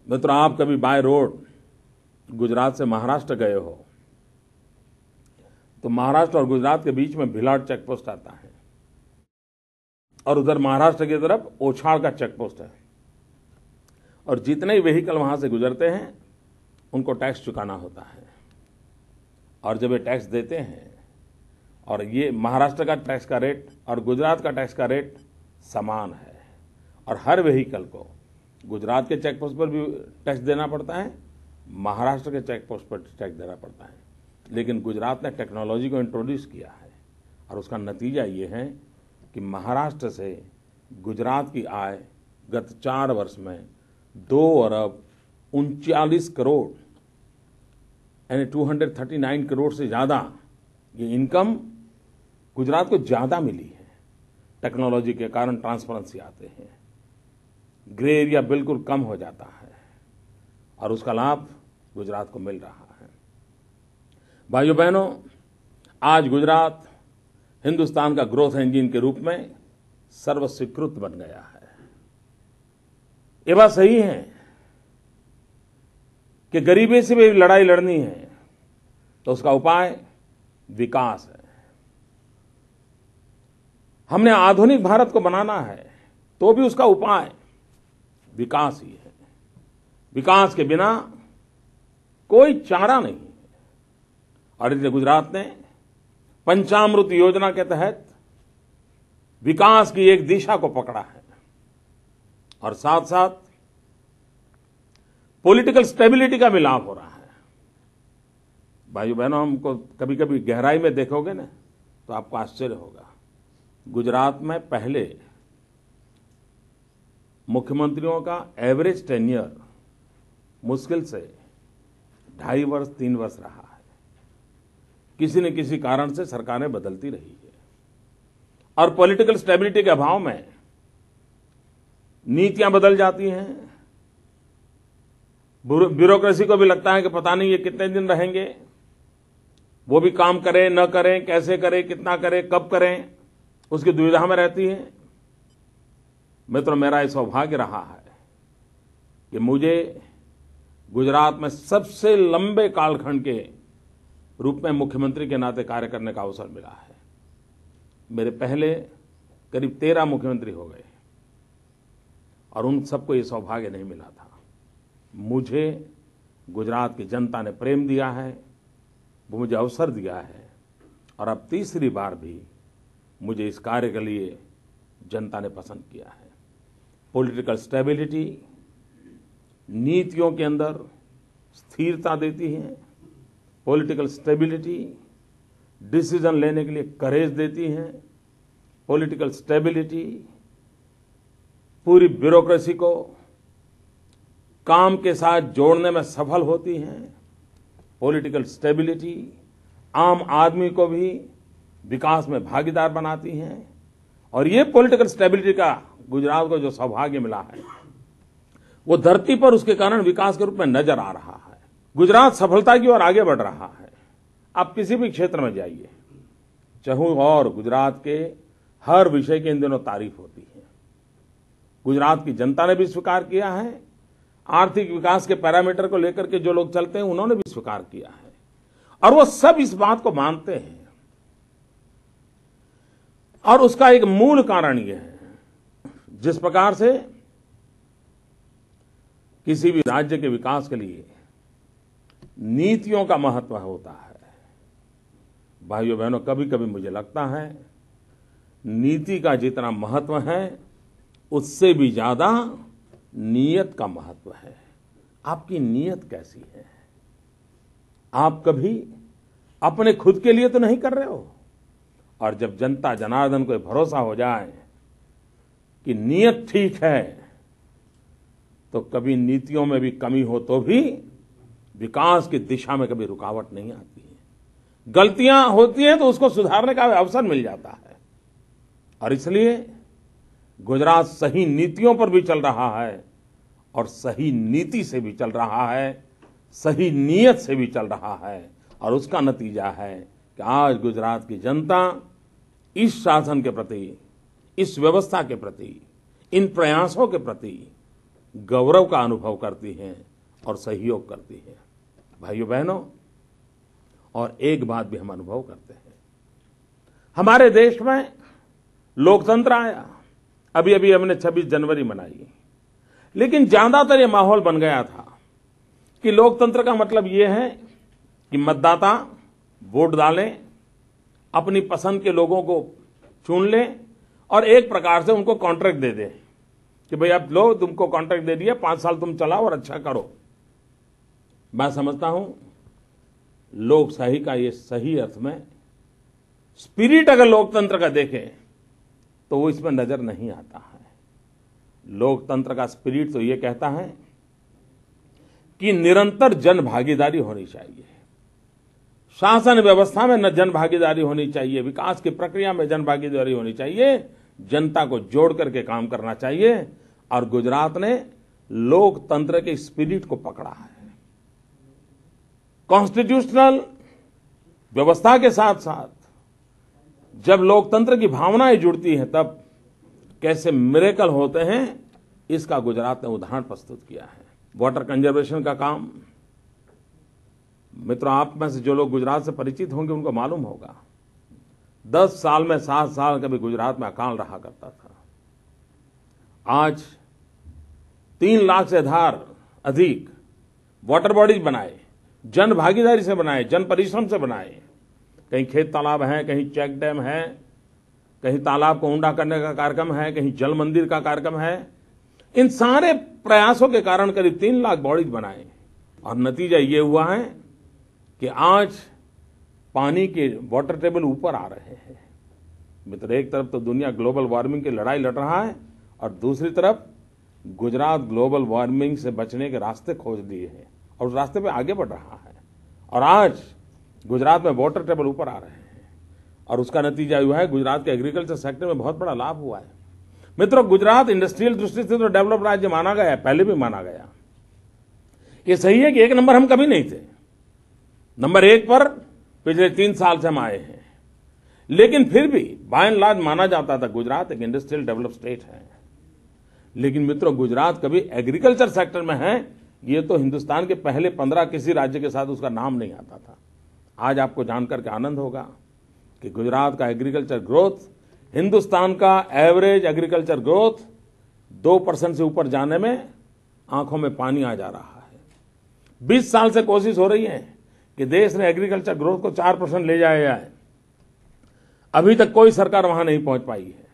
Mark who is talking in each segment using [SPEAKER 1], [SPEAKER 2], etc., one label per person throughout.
[SPEAKER 1] मित्रों, आप कभी बाय रोड गुजरात से महाराष्ट्र गए हो तो महाराष्ट्र और गुजरात के बीच में भिलाड चेक पोस्ट आता है और उधर महाराष्ट्र की तरफ ओछाड़ का चेक पोस्ट है और जितने ही व्हीकल वहां से गुजरते हैं उनको टैक्स चुकाना होता है। और जब ये टैक्स देते हैं और ये महाराष्ट्र का टैक्स का रेट और गुजरात का टैक्स का रेट समान है और हर व्हीकल को गुजरात के चेक पोस्ट पर भी टैक्स देना पड़ता है, महाराष्ट्र के चेक पोस्ट पर टैक्स देना पड़ता है। लेकिन गुजरात ने टेक्नोलॉजी को इंट्रोड्यूस किया है और उसका नतीजा ये है कि महाराष्ट्र से गुजरात की आय गत 4 वर्ष में 2 अरब 39 करोड़ यानी 239 करोड़ से ज्यादा ये इनकम गुजरात को ज्यादा मिली है। टेक्नोलॉजी के कारण ट्रांसपेरेंसी आते हैं, ग्रे एरिया बिल्कुल कम हो जाता है और उसका लाभ गुजरात को मिल रहा है। भाइयों बहनों, आज गुजरात हिंदुस्तान का ग्रोथ इंजन के रूप में सर्वस्वीकृत बन गया है। ये बात सही है कि गरीबी से भी लड़ाई लड़नी है तो उसका उपाय विकास है। हमने आधुनिक भारत को बनाना है तो भी उसका उपाय विकास ही है। विकास के बिना कोई चारा नहीं है। और इसलिए गुजरात ने पंचामृत योजना के तहत विकास की एक दिशा को पकड़ा है और साथ साथ पॉलिटिकल स्टेबिलिटी का भी लाभ हो रहा है। भाइयों बहनों, हमको कभी कभी गहराई में देखोगे ना तो आपको आश्चर्य होगा। गुजरात में पहले मुख्यमंत्रियों का एवरेज टेन्योर मुश्किल से 2.5 वर्ष 3 वर्ष रहा है। किसी न किसी कारण से सरकारें बदलती रही है और पॉलिटिकल स्टेबिलिटी के अभाव में नीतियां बदल जाती हैं। ब्यूरोक्रेसी को भी लगता है कि पता नहीं ये कितने दिन रहेंगे, वो भी काम करें न करें, कैसे करें, कितना करें, कब करें, उसकी दुविधा में रहती है। मित्रों, मेरा ये सौभाग्य रहा है कि मुझे गुजरात में सबसे लंबे कालखंड के रूप में मुख्यमंत्री के नाते कार्य करने का अवसर मिला है। मेरे पहले करीब 13 मुख्यमंत्री हो गए और उन सबको ये सौभाग्य नहीं मिला था। मुझे गुजरात की जनता ने प्रेम दिया है, वो मुझे अवसर दिया है और अब तीसरी बार भी मुझे इस कार्य के लिए जनता ने पसंद किया है। पॉलिटिकल स्टेबिलिटी नीतियों के अंदर स्थिरता देती है। पॉलिटिकल स्टेबिलिटी डिसीजन लेने के लिए करेज देती है। पॉलिटिकल स्टेबिलिटी पूरी ब्यूरोक्रेसी को काम के साथ जोड़ने में सफल होती है। पॉलिटिकल स्टेबिलिटी आम आदमी को भी विकास में भागीदार बनाती है और ये पॉलिटिकल स्टेबिलिटी का गुजरात को जो सौभाग्य मिला है वो धरती पर उसके कारण विकास के रूप में नजर आ रहा है। गुजरात सफलता की ओर आगे बढ़ रहा है। आप किसी भी क्षेत्र में जाइए, चहु और गुजरात के हर विषय की इन दिनों तारीफ होती है। गुजरात की जनता ने भी स्वीकार किया है। आर्थिक विकास के पैरामीटर को लेकर के जो लोग चलते हैं उन्होंने भी स्वीकार किया है और वो सब इस बात को मानते हैं। और उसका एक मूल कारण यह है, जिस प्रकार से किसी भी राज्य के विकास के लिए नीतियों का महत्व होता है। भाइयों बहनों, कभी कभी मुझे लगता है नीति का जितना महत्व है उससे भी ज्यादा नीयत का महत्व है। आपकी नीयत कैसी है? आप कभी अपने खुद के लिए तो नहीं कर रहे हो। और जब जनता जनार्दन को भरोसा हो जाए कि नीयत ठीक है तो कभी नीतियों में भी कमी हो तो भी विकास की दिशा में कभी रुकावट नहीं आती है। गलतियां होती हैं तो उसको सुधारने का अवसर मिल जाता है। और इसलिए गुजरात सही नीतियों पर भी चल रहा है और सही नीति से भी चल रहा है, सही नीयत से भी चल रहा है और उसका नतीजा है कि आज गुजरात की जनता इस शासन के प्रति, इस व्यवस्था के प्रति, इन प्रयासों के प्रति गौरव का अनुभव करती हैं और सहयोग करती हैं। भाइयों बहनों, और एक बात भी हम अनुभव करते हैं, हमारे देश में लोकतंत्र आया, अभी अभी हमने 26 जनवरी मनाई, लेकिन ज्यादातर ये माहौल बन गया था कि लोकतंत्र का मतलब ये है कि मतदाता वोट डालें, अपनी पसंद के लोगों को चुन लें और एक प्रकार से उनको कॉन्ट्रैक्ट दे दें कि भाई अब लो, तुमको कॉन्ट्रैक्ट दे दिया, 5 साल तुम चलाओ और अच्छा करो। मैं समझता हूं लोकशाही का ये सही अर्थ में स्पिरिट अगर लोकतंत्र का देखें तो वो इसमें नजर नहीं आता है। लोकतंत्र का स्पिरिट तो ये कहता है कि निरंतर जन भागीदारी होनी चाहिए, शासन व्यवस्था में जन भागीदारी होनी चाहिए, विकास की प्रक्रिया में जन भागीदारी होनी चाहिए, जनता को जोड़ करके काम करना चाहिए। और गुजरात ने लोकतंत्र के स्पिरिट को पकड़ा है। कॉन्स्टिट्यूशनल व्यवस्था के साथ साथ जब लोकतंत्र की भावनाएं जुड़ती हैं तब कैसे मिरेकल होते हैं, इसका गुजरात ने उदाहरण प्रस्तुत किया है। वाटर कंजर्वेशन का काम, मित्रों, आप में से जो लोग गुजरात से परिचित होंगे उनको मालूम होगा, 10 साल में 7 साल कभी गुजरात में अकाल रहा करता था। आज 3 लाख से अधिक वाटर बॉडीज बनाए, जन भागीदारी से बनाए, जन परिश्रम से बनाए। कहीं खेत तालाब हैं, कहीं चेक डैम है, कहीं तालाब को ऊंडा करने का कार्यक्रम है, कहीं जल मंदिर का कार्यक्रम है। इन सारे प्रयासों के कारण करीब 3 लाख बॉडीज बनाए और नतीजा ये हुआ है कि आज पानी के वाटर टेबल ऊपर आ रहे हैं। मित्र, एक तरफ तो दुनिया ग्लोबल वार्मिंग की लड़ाई लड़ रहा है और दूसरी तरफ गुजरात ग्लोबल वार्मिंग से बचने के रास्ते खोज लिए हैं और उस रास्ते पे आगे बढ़ रहा है। और आज गुजरात में वाटर टेबल ऊपर आ रहे हैं और उसका नतीजा हुआ है गुजरात के एग्रीकल्चर सेक्टर में बहुत बड़ा लाभ हुआ है। मित्रों, गुजरात इंडस्ट्रियल दृष्टि से तो डेवलप राज्य माना गया है, पहले भी माना गया। ये सही है कि 1 नंबर हम कभी नहीं थे, नंबर 1 पर पिछले 3 साल से हम आए हैं, लेकिन फिर भी बाय एंड लार्ज माना जाता था गुजरात एक इंडस्ट्रियल डेवलप स्टेट है। लेकिन मित्रों, गुजरात कभी एग्रीकल्चर सेक्टर में है, ये तो हिंदुस्तान के पहले 15 किसी राज्य के साथ उसका नाम नहीं आता था। आज आपको जानकर के आनंद होगा कि गुजरात का एग्रीकल्चर ग्रोथ हिंदुस्तान का एवरेज एग्रीकल्चर ग्रोथ 2% से ऊपर जाने में आंखों में पानी आ जा रहा है। 20 साल से कोशिश हो रही है कि देश ने एग्रीकल्चर ग्रोथ को 4% ले जाया जाए, अभी तक कोई सरकार वहां नहीं पहुंच पाई है।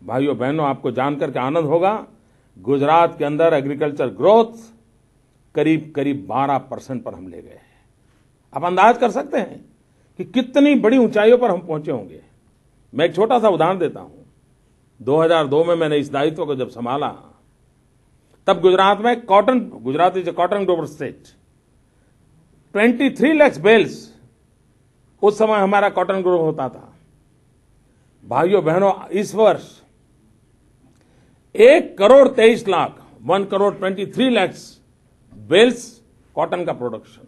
[SPEAKER 1] भाइयों बहनों, आपको जानकर के आनंद होगा, गुजरात के अंदर एग्रीकल्चर ग्रोथ करीब 12% पर हम ले गए हैं। आप अंदाज कर सकते हैं कि कितनी बड़ी ऊंचाइयों पर हम पहुंचे होंगे। मैं एक छोटा सा उदाहरण देता हूं। 2002 में मैंने इस दायित्व को जब संभाला, तब गुजरात में Gujarat is a cotton grower state, 23 lakh bales उस समय हमारा कॉटन ग्रो होता था। भाइयों बहनों, इस वर्ष 1,23,00,000 1,23,00,000 बेल्स कॉटन का प्रोडक्शन,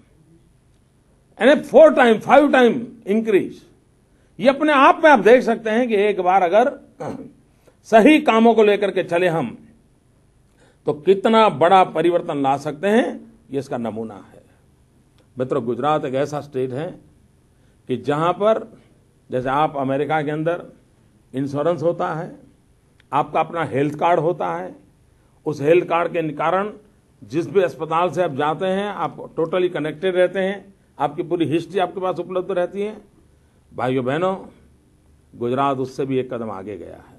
[SPEAKER 1] यानी 5 टाइम इंक्रीज। ये अपने आप में आप देख सकते हैं कि एक बार अगर सही कामों को लेकर के चले हम तो कितना बड़ा परिवर्तन ला सकते हैं, ये इसका नमूना है। मित्रों, गुजरात एक ऐसा स्टेट है कि जहां पर जैसे आप अमेरिका के अंदर इंश्योरेंस होता है, आपका अपना हेल्थ कार्ड होता है, उस हेल्थ कार्ड के कारण जिस भी अस्पताल से आप जाते हैं आप टोटली कनेक्टेड रहते हैं, आपकी पूरी हिस्ट्री आपके पास उपलब्ध रहती है। भाइयों बहनों, गुजरात उससे भी एक कदम आगे गया है।